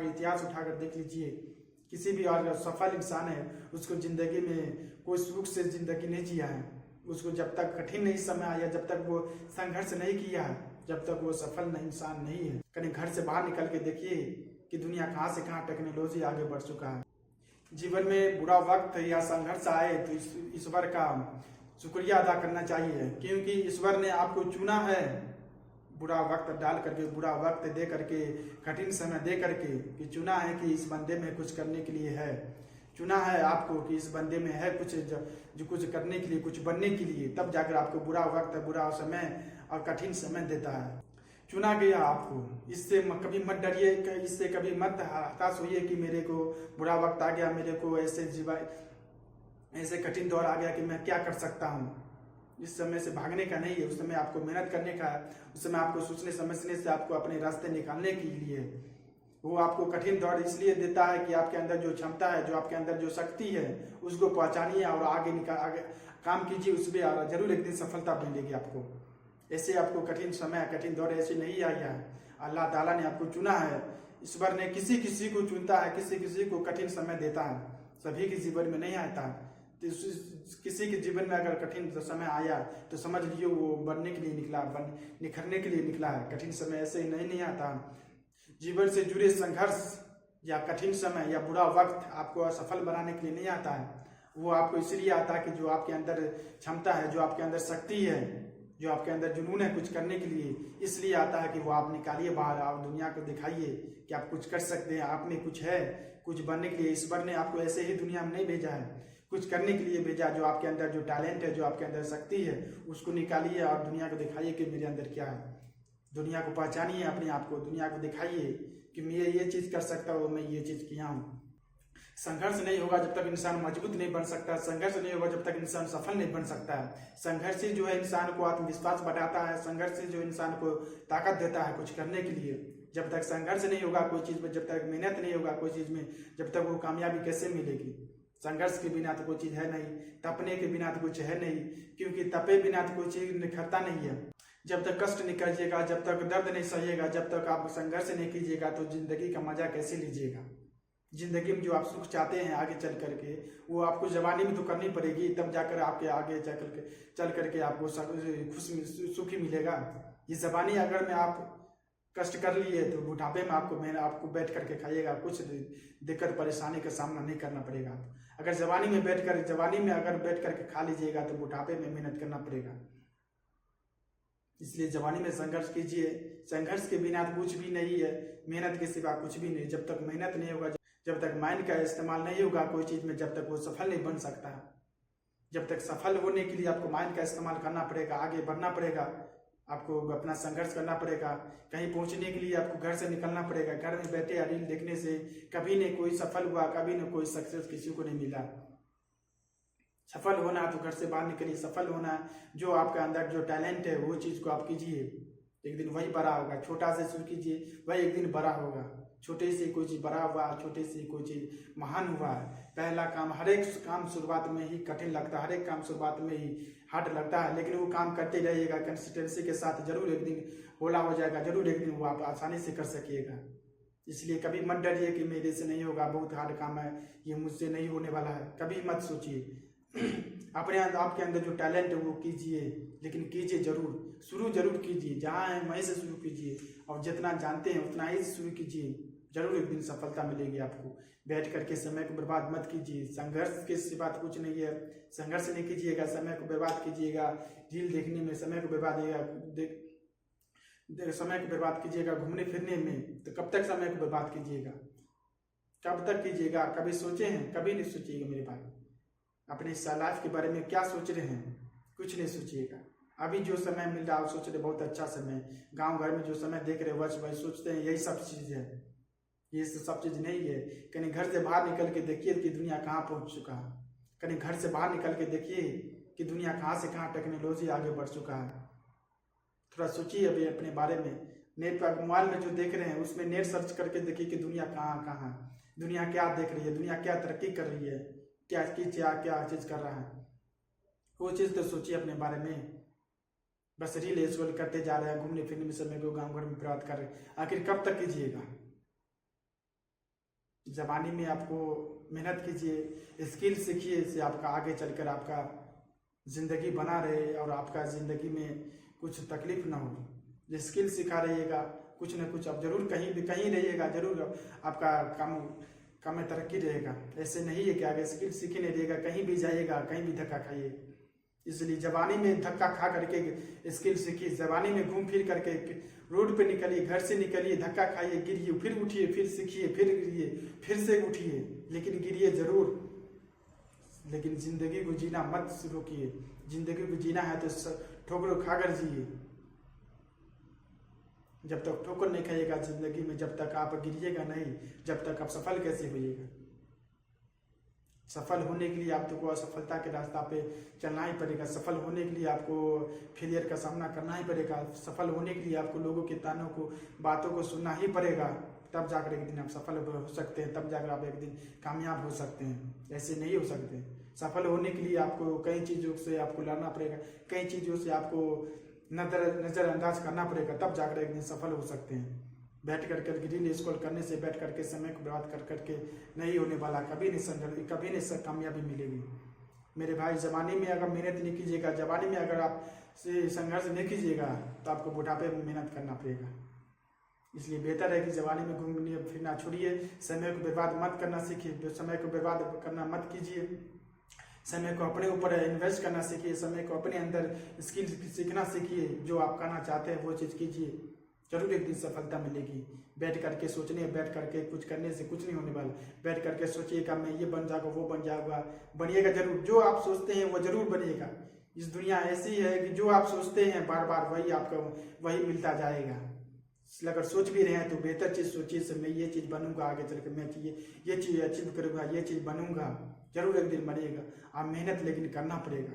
उठाकर, इतिहास उठाकर देख लीजिए, किसी भी और सफल इंसान है उसको जिंदगी में कोई सुख से जिंदगी नहीं जिया है। उसको जब तक कठिन नहीं समय आया, जब तक वो संघर्ष नहीं किया है, जब तक वो सफल इंसान नहीं है। कहीं घर से बाहर निकल के देखिए कि दुनिया कहाँ से कहाँ टेक्नोलॉजी आगे बढ़ चुका है। जीवन में बुरा वक्त या संघर्ष आए तो ईश्वर का शुक्रिया अदा करना चाहिए, क्योंकि ईश्वर ने आपको चुना है बुरा वक्त डाल करके, बुरा वक्त दे करके, कठिन समय दे करके, कि चुना है कि इस बंदे में कुछ करने के लिए है, चुना है आपको कि इस बंदे में है कुछ जो कुछ करने के लिए, कुछ बनने के लिए, तब जाकर आपको बुरा वक्त, बुरा समय और कठिन समय देता है। चुना गया आपको, इससे कभी मत डरिए, इससे कभी मत हताश होइए कि मेरे को बुरा वक्त आ गया, मेरे को ऐसे कठिन दौर आ गया कि मैं क्या कर सकता हूँ। इस समय से भागने का नहीं है, उस समय आपको मेहनत करने का है, उस समय आपको सोचने समझने से आपको अपने रास्ते निकालने के लिए वो आपको कठिन दौर इसलिए देता है कि आपके अंदर जो क्षमता है, जो आपके अंदर जो शक्ति है, उसको पहचानिए और आगे काम कीजिए उसमें, और जरूर एक दिन सफलता मिलेगी आपको। ऐसे आपको कठिन समय, कठिन दौर ऐसे नहीं आया है, अल्लाह ताला ने आपको चुना है। ईश्वर ने किसी किसी को चुनता है, किसी किसी को कठिन समय देता है, सभी के जीवन में नहीं आता। तो किसी के जीवन में अगर कठिन समय आया तो समझ लियो वो बनने के लिए निकला, निखरने के लिए निकला है। कठिन समय ऐसे ही नहीं आता। जीवन से जुड़े संघर्ष या कठिन समय या बुरा वक्त आपको असफल बनाने के लिए नहीं आता है, वो आपको इसलिए आता है कि जो आपके अंदर क्षमता है, जो आपके अंदर शक्ति है, जो आपके अंदर जुनून है कुछ करने के लिए, इसलिए आता है कि वो आप निकालिए बाहर, आप दुनिया को दिखाइए कि आप कुछ कर सकते हैं, आप में कुछ है, कुछ बनने के लिए। ईश्वर ने आपको ऐसे ही दुनिया में नहीं भेजा है, कुछ करने के लिए भेजा। जो आपके अंदर जो टैलेंट है, जो आपके अंदर शक्ति है, उसको निकालिए और दुनिया को दिखाइए कि मेरे अंदर क्या है। दुनिया को पहचानिए, अपने आप को दुनिया को दिखाइए कि मैं ये चीज़ कर सकता हूँ, मैं ये चीज़ किया हूँ। संघर्ष नहीं होगा जब तक इंसान मजबूत नहीं बन सकता, संघर्ष नहीं होगा जब तक इंसान सफल नहीं बन सकता है। संघर्ष ही जो है इंसान को आत्मविश्वास बढ़ाता है, संघर्ष ही जो इंसान को ताकत देता है कुछ करने के लिए। जब तक संघर्ष नहीं होगा कोई चीज़ में, जब तक मेहनत नहीं होगा कोई चीज़ में, जब तक वो कामयाबी कैसे मिलेगी। संघर्ष के बिना तो कोई चीज़ है नहीं, तपने के बिना तो कुछ है नहीं, क्योंकि तपे बिना तो कोई चीज़ निखरता नहीं है। जब तक कष्ट नहीं कीजिएगा, जब तक दर्द नहीं सहिएगा, जब तक आप संघर्ष नहीं कीजिएगा तो जिंदगी का मजा कैसे लीजिएगा। जिंदगी में जो आप सुख चाहते हैं आगे चल करके, वो आपको जवानी में तो करनी पड़ेगी, तब जाकर आपके आगे चल करके आपको सुखी मिलेगा। ये जवानी अगर में आप कष्ट कर लिए तो बुढ़ापे में आपको बैठ करके खाइएगा, कुछ दिक्कत परेशानी का सामना नहीं करना पड़ेगा। अगर जवानी में बैठ करके खा लीजिएगा तो बुढ़ापे में मेहनत करना पड़ेगा। इसलिए जवानी में संघर्ष कीजिए, संघर्ष के बिना कुछ भी नहीं है, मेहनत के सिवा कुछ भी नहीं। जब तक मेहनत नहीं होगा, जब तक माइंड का इस्तेमाल नहीं होगा कोई चीज़ में, जब तक वो सफल नहीं बन सकता। जब तक सफल होने के लिए आपको माइंड का इस्तेमाल करना पड़ेगा, आगे बढ़ना पड़ेगा, आपको अपना संघर्ष करना पड़ेगा। कहीं पहुंचने के लिए आपको घर से निकलना पड़ेगा। घर में बैठे रील देखने से कभी नहीं कोई सफल हुआ, कभी नहीं कोई सक्सेस किसी को नहीं मिला। सफल होना तो घर से बाहर निकलिए, सफल होना जो आपका अंदर जो टैलेंट है वो चीज़ को आप कीजिए, एक दिन वही बड़ा होगा। छोटा से शुरू कीजिए, वही एक दिन बड़ा होगा। छोटे से कोई चीज़ बड़ा हुआ, छोटे से कोई चीज़ महान हुआ है। पहला काम, हर एक काम शुरुआत में ही कठिन लगता है, हर एक काम शुरुआत में ही हार्ड लगता है, लेकिन वो काम करते रहिएगा कंसिस्टेंसी के साथ, जरूर एक दिन होला हो जाएगा, जरूर एक दिन वो आप आसानी से कर सकिएगा। इसलिए कभी मत डरिए कि मेरे से नहीं होगा, बहुत हार्ड काम है, ये मुझसे नहीं होने वाला है, कभी मत सोचिए। अपने आपके अंदर जो टैलेंट है वो कीजिए, लेकिन कीजिए जरूर, शुरू जरूर कीजिए। जहाँ है वहीं से शुरू कीजिए, और जितना जानते हैं उतना ही शुरू कीजिए, जरूर एक दिन सफलता मिलेगी आपको। बैठ करके समय को बर्बाद मत कीजिए, संघर्ष के सिवा कुछ नहीं है। संघर्ष नहीं कीजिएगा, समय को बर्बाद कीजिएगा, रील देखने में समय को बर्बाद कीजिएगा, घूमने फिरने में, तो कब तक समय को बर्बाद कीजिएगा, कब तक कीजिएगा। कभी सोचे हैं? कभी नहीं सोचिएगा मेरे भाई। अपनी लाइफ के बारे में क्या सोच रहे हैं, कुछ नहीं सोचिएगा। अभी जो समय मिल रहा है सोच रहे बहुत अच्छा समय, गांव घर में जो समय देख रहे बस वही सोचते हैं यही सब चीज़ है। ये सब चीज़ नहीं है। कहीं घर से बाहर निकल के देखिए कि दुनिया कहाँ पहुँच चुका है। कहीं घर से बाहर निकल के देखिए कि दुनिया कहाँ से कहाँ टेक्नोलॉजी आगे बढ़ चुका है। थोड़ा सोचिए अभी अपने बारे में। नेट पर मोबाइल में जो देख रहे हैं उसमें नेट सर्च करके देखिए कि दुनिया कहाँ कहाँ है, दुनिया क्या देख रही है, दुनिया क्या तरक्की कर रही है, क्या चीज़ कर रहा है, वो चीज़ तो सोचिए अपने बारे में। बस रील स्क्रॉल करते जा रहे हैं, घूमने फिरने में समय को गाँव घर में बर्बाद कर रहे हैं। आखिर कब तक कीजिएगा? जवानी में आपको मेहनत कीजिए, स्किल सीखिए, इससे आपका आगे चलकर आपका ज़िंदगी बना रहे और आपका ज़िंदगी में कुछ तकलीफ ना हो। जो स्किल सिखा रहिएगा, कुछ न कुछ आप जरूर कहीं रहिएगा, जरूर आपका काम में तरक्की रहेगा। ऐसे नहीं है कि आगे स्किल सीखे नहीं रहेगा, कहीं भी जाइएगा, कहीं भी धक्का खाइए। इसलिए जवानी में धक्का खा करके स्किल सीखिए, जवानी में घूम फिर करके रोड पे निकलिए, घर से निकलिए, धक्का खाइए, गिरिए, फिर उठिए, फिर सीखिए, फिर गिरिए, फिर से उठिए, लेकिन गिरिए जरूर। लेकिन जिंदगी को जीना मत रोकिए। जिंदगी को जीना है तो ठोकर खाकर जिए। जब तक ठोकर नहीं खाइएगा जिंदगी में, जब तक आप गिरिएगा नहीं, जब तक आप सफल कैसे होइएगा। सफल होने के लिए आपको असफलता के रास्ता पे चलना ही पड़ेगा। सफल होने के लिए आपको फेलियर का सामना करना ही पड़ेगा। सफल होने के लिए आपको लोगों के तानों को, बातों को सुनना ही पड़ेगा। तब जाकर एक दिन आप सफल हो सकते हैं, तब जाकर आप एक दिन कामयाब हो सकते हैं। ऐसे नहीं हो सकते। सफल होने के लिए आपको कई चीज़ों से आपको लड़ना पड़ेगा, कई चीज़ों से आपको नज़रअंदाज करना पड़ेगा, तब जाकर एक दिन सफल हो सकते हैं। बैठ कर रील स्क्रॉल करने से, बैठ करके समय को बर्बाद कर करके नहीं होने वाला। कभी नहीं कामयाबी मिलेगी। मेरे भाई, जवानी में अगर मेहनत नहीं कीजिएगा, जवानी में अगर आप से संघर्ष नहीं कीजिएगा तो आपको बुढ़ापे में मेहनत करना पड़ेगा। इसलिए बेहतर है कि जवानी में घूमने फिरना छोड़िए, समय को बर्बाद मत करना सीखिए। समय को बर्बाद करना मत कीजिए। समय को अपने ऊपर इन्वेस्ट करना सीखिए। समय को अपने अंदर स्किल सीखना सीखिए। जो आप करना चाहते हैं वो चीज़ कीजिए, जरूर एक दिन सफलता मिलेगी। बैठ करके सोचने, बैठ करके कुछ करने से कुछ नहीं होने वाला। बैठ करके सोचिएगा मैं ये बन जाऊंगा, वो बन जाऊंगा, बनिएगा जरूर। जो आप सोचते हैं वो जरूर बनिएगा। इस दुनिया ऐसी है कि जो आप सोचते हैं बार बार वही आपको वही मिलता जाएगा। अगर सोच भी रहे हैं तो बेहतर चीज़ सोचिए से मैं ये चीज़ बनूंगा, आगे चल के मैं ये चीज़ अचीव करूंगा, ये चीज़ बनूंगा। जरूर एक दिन बनिएगा। आप मेहनत लेकिन करना पड़ेगा,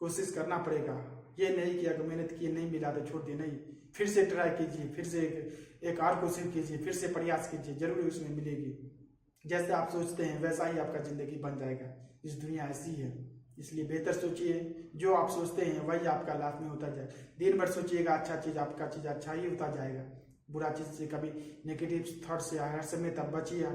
कोशिश करना पड़ेगा। ये नहीं कि अगर मेहनत किए नहीं मिला तो छोड़ दिए, नहीं, फिर से ट्राई कीजिए, फिर से एक और कोशिश कीजिए, फिर से प्रयास कीजिए, जरूर उसमें मिलेगी। जैसे आप सोचते हैं वैसा ही आपका जिंदगी बन जाएगा। इस दुनिया ऐसी है, इसलिए बेहतर सोचिए। जो आप सोचते हैं वही आपका लास्ट में होता जाए। दिन भर सोचिएगा अच्छा चीज़, आपका चीज़ अच्छा ही होता जाएगा। बुरा चीज़ से कभी नेगेटिव थॉट से हर समय तब बचिए।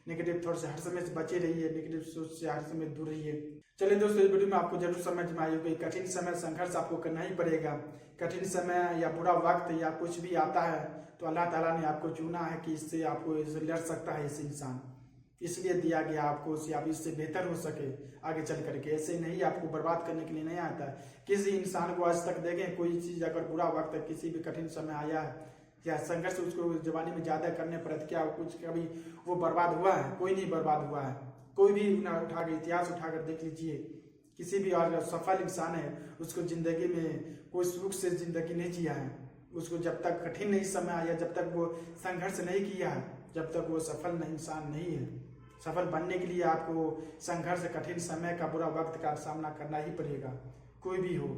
नेगेटिव थॉट से हर समय से बचे रहिए, नेगेटिव सोच से हर समय दूर रहिए। चलिए दोस्तों, इस वीडियो में आपको जरूर समझ में आई होगी। कठिन समय संघर्ष आपको करना ही पड़ेगा। कठिन समय या बुरा वक्त या कुछ भी आता है तो अल्लाह ताला ने आपको चुना है कि इससे आपको लड़ सकता है इस इंसान, इसलिए दिया गया आपको, आप इससे बेहतर हो सके आगे चल करके। ऐसे नहीं आपको बर्बाद करने के लिए नहीं आता है। किसी इंसान को आज तक देखें, कोई चीज़ अगर बुरा वक्त किसी भी कठिन समय आया है या संघर्ष उसको जवानी में ज़्यादा करने पर क्या कुछ कभी वो बर्बाद हुआ है? कोई नहीं बर्बाद हुआ है। कोई भी उठाकर इतिहास उठाकर देख लीजिए, किसी भी और सफल इंसान है उसको जिंदगी में कोई सुख से जिंदगी नहीं जिया है। उसको जब तक कठिन नहीं समय आया, जब तक वो संघर्ष नहीं किया है, जब तक वो सफल इंसान नहीं है। सफल बनने के लिए आपको संघर्ष, कठिन समय का, बुरा वक्त का सामना करना ही पड़ेगा। कोई भी हो,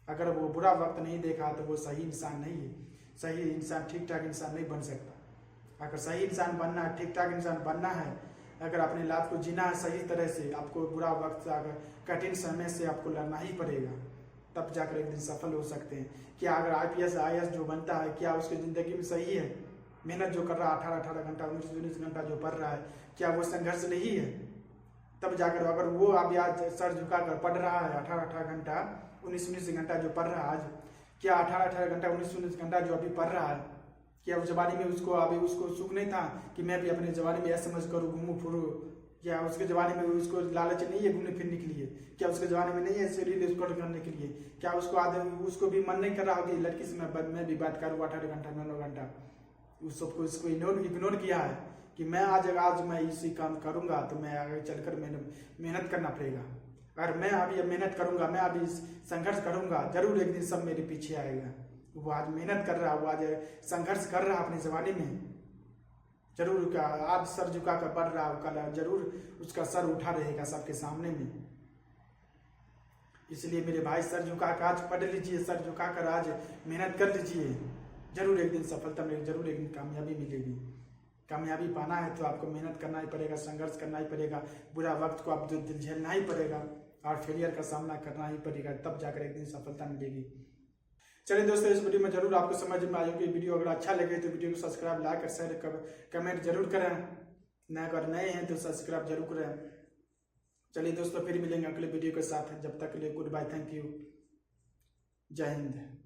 अगर वो बुरा वक्त नहीं देखा तो वो सही इंसान नहीं है। सही इंसान, ठीक ठाक इंसान नहीं बन सकता। अगर सही इंसान बनना है, ठीक ठाक इंसान बनना है, अगर अपने लाइफ को जीना है सही तरह से, आपको बुरा वक्त, अगर कठिन समय से आपको लड़ना ही पड़ेगा, तब जाकर एक दिन सफल हो सकते हैं। क्या अगर IPS IAS जो बनता है, क्या उसकी ज़िंदगी में सही है? मेहनत जो कर रहा है 18 घंटा, 19 घंटा जो पढ़ रहा है, क्या वो संघर्ष नहीं है? तब जाकर अगर वो अभी आज सर झुकाकर पढ़ रहा है 18 घंटा, 19 घंटा जो पढ़ रहा है आज, क्या 18 घंटा, 19 घंटा जो अभी पढ़ रहा है, क्या उस जवानी में उसको अभी उसको सुख नहीं था कि मैं भी अपने जवानी में ऐसा समझ करूँ, घूमूँ फिरूँ? क्या उसके जवानी में उसको लालच नहीं है घूमने फिरने के लिए? क्या उसके जवानी में नहीं है ऐसे रील स्क्रॉल करने के लिए? क्या उसको भी मन नहीं कर रहा होगी लड़की से मैं भी बात करूँ 18 घंटा, 9 घंटा? उस सबको इसको इग्नोर किया है कि मैं आज मैं इसी काम करूँगा तो मैं आगे चलकर मैंने मेहनत करना पड़ेगा। अगर मैं अभी मेहनत करूँगा, मैं अभी संघर्ष करूँगा, जरूर एक दिन सब मेरे पीछे आएगा। वो आज मेहनत कर रहा, वो आज संघर्ष कर रहा अपनी जवानी में, जरूर आज सर झुका कर पढ़ रहा, कल जरूर उसका सर उठा रहेगा सबके सामने में। इसलिए मेरे भाई, सर झुका कर आज पढ़ लीजिए, सर झुका कर आज मेहनत कर लीजिए, जरूर एक दिन सफलता मिलेगी, जरूर एक दिन कामयाबी मिलेगी। कामयाबी पाना है तो आपको मेहनत करना ही पड़ेगा, संघर्ष करना ही पड़ेगा, बुरा वक्त को आप दिल झेलना ही पड़ेगा और फेलियर का सामना करना ही पड़ेगा, तब जाकर एक दिन सफलता मिलेगी। चलिए दोस्तों, इस वीडियो में जरूर आपको समझ में आया कि वीडियो अगर अच्छा लगे तो वीडियो को सब्सक्राइब, लाइक और शेयर, कमेंट जरूर करें। अगर नए हैं तो सब्सक्राइब जरूर करें। चलिए दोस्तों, फिर मिलेंगे अगले वीडियो के साथ। जब तक के लिए गुड बाय, थैंक यू, जय हिंद।